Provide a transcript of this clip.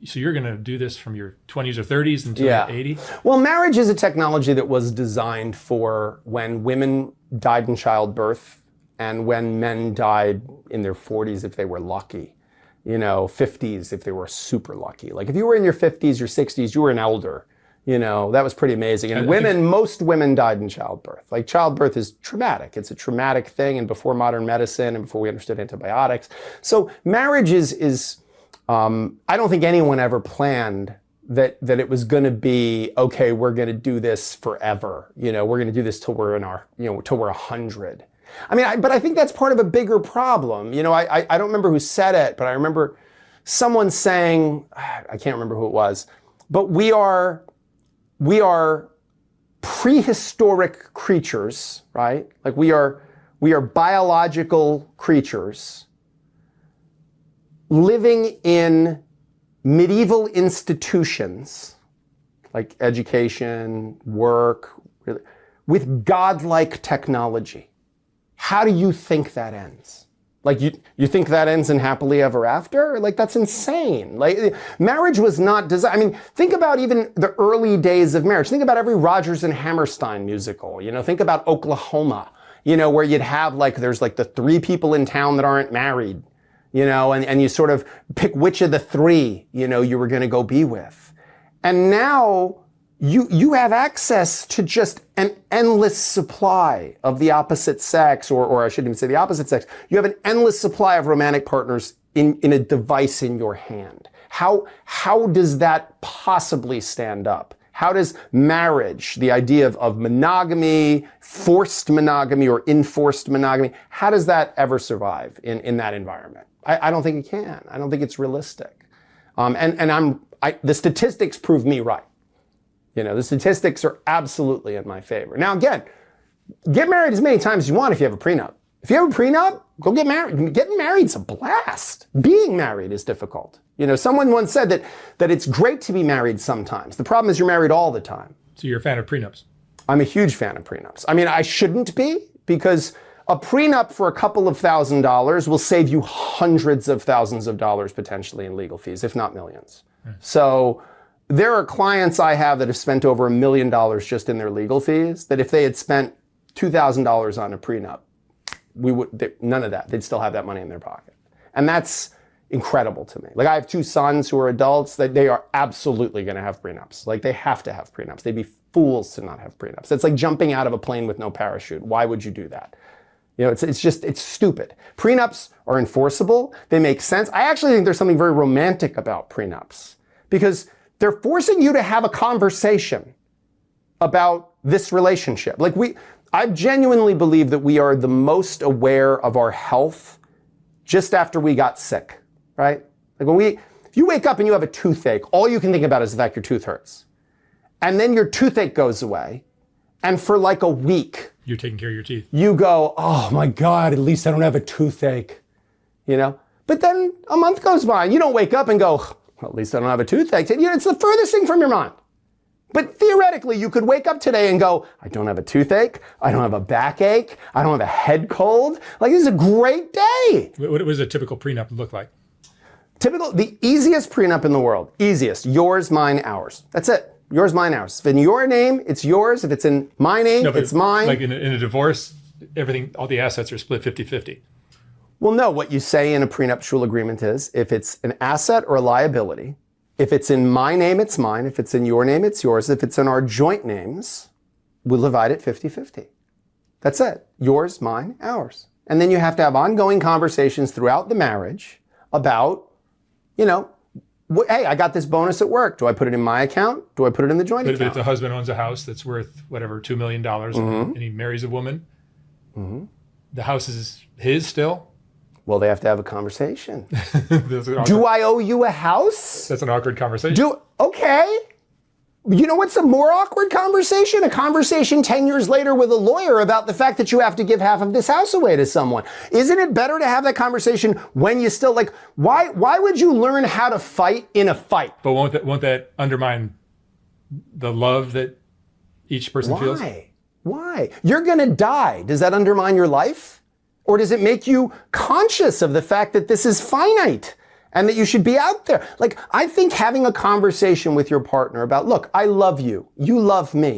So you're going to do this from your 20s or 30s until Yeah. you're 80? Well, marriage is a technology that was designed for when women died in childbirth and when men died in their 40s if they were lucky. 50s if they were super lucky. Like if you were in your 50s, your 60s, you were an elder. That was pretty amazing. And most women died in childbirth. Like childbirth is traumatic. It's a traumatic thing. And before modern medicine and before we understood antibiotics. So marriage is I don't think anyone ever planned that it was going to be, okay, we're going to do this forever. We're going to do this till we're till we're 100. But I think that's part of a bigger problem. I don't remember who said it, but I remember someone saying, I can't remember who it was, but we are prehistoric creatures, right? Like we are biological creatures living in medieval institutions like education, work, with godlike technology. How do you think that ends? Like you think that ends in happily ever after? Like that's insane. Like marriage was not designed. Think about even the early days of marriage. Think about every Rodgers and Hammerstein musical. Think about Oklahoma. Where you'd have there's the 3 people in town that aren't married. And you sort of pick which of the 3 you were going to go be with. And now you have access to just an endless supply of the opposite sex, or I shouldn't even say the opposite sex. You have an endless supply of romantic partners in a device in your hand. How does that possibly stand up? How does marriage, the idea of monogamy, forced monogamy or enforced monogamy, how does that ever survive in that environment? I don't think it can. I don't think it's realistic. The statistics prove me right. The statistics are absolutely in my favor. Now, again, get married as many times as you want if you have a prenup. If you have a prenup, go get married. Getting married is a blast. Being married is difficult. Someone once said that it's great to be married sometimes. The problem is you're married all the time. So you're a fan of prenups? I'm a huge fan of prenups. I shouldn't be, because a prenup for a couple of $1,000s will save you hundreds of thousands of dollars potentially in legal fees, if not millions. So there are clients I have that have spent over $1 million just in their legal fees, that if they had spent $2,000 on a prenup, none of that. They'd still have that money in their pocket. And that's incredible to me. Like I have 2 sons who are adults that they are absolutely going to have prenups. Like they have to have prenups. They'd be fools to not have prenups. It's like jumping out of a plane with no parachute. Why would you do that? It's stupid. Prenups are enforceable. They make sense. I actually think there's something very romantic about prenups because they're forcing you to have a conversation about this relationship. I genuinely believe that we are the most aware of our health just after we got sick, right? If you wake up and you have a toothache, all you can think about is the fact your tooth hurts. And then your toothache goes away. And for a week, you're taking care of your teeth. You go, oh my God, at least I don't have a toothache, But then a month goes by and you don't wake up and go, well, at least I don't have a toothache. It's the furthest thing from your mind. But theoretically, you could wake up today and go, I don't have a toothache. I don't have a backache. I don't have a head cold. This is a great day. What does a typical prenup look like? The easiest prenup in the world. Easiest. Yours, mine, ours. That's it. Yours, mine, ours. If in your name, it's yours. If it's in my name, it's mine. Like in a divorce, all the assets are split 50-50. Well, no, what you say in a prenuptial agreement is if it's an asset or a liability, if it's in my name, it's mine. If it's in your name, it's yours. If it's in our joint names, we'll divide it 50-50. That's it. Yours, mine, ours. And then you have to have ongoing conversations throughout the marriage about, hey, I got this bonus at work. Do I put it in my account? Do I put it in the joint account? But if the husband owns a house that's worth whatever, $2 million, and he marries a woman, the house is his still? Well, they have to have a conversation. Do I owe you a house? That's an awkward conversation. Okay. You know what's a more awkward conversation? A conversation 10 years later with a lawyer about the fact that you have to give half of this house away to someone. Isn't it better to have that conversation when you still why would you learn how to fight in a fight? But won't that undermine the love that each person feels? Why? You're going to die. Does that undermine your life? Or does it make you conscious of the fact that this is finite and that you should be out there. Like, I think having a conversation with your partner about, look, I love you, you love me.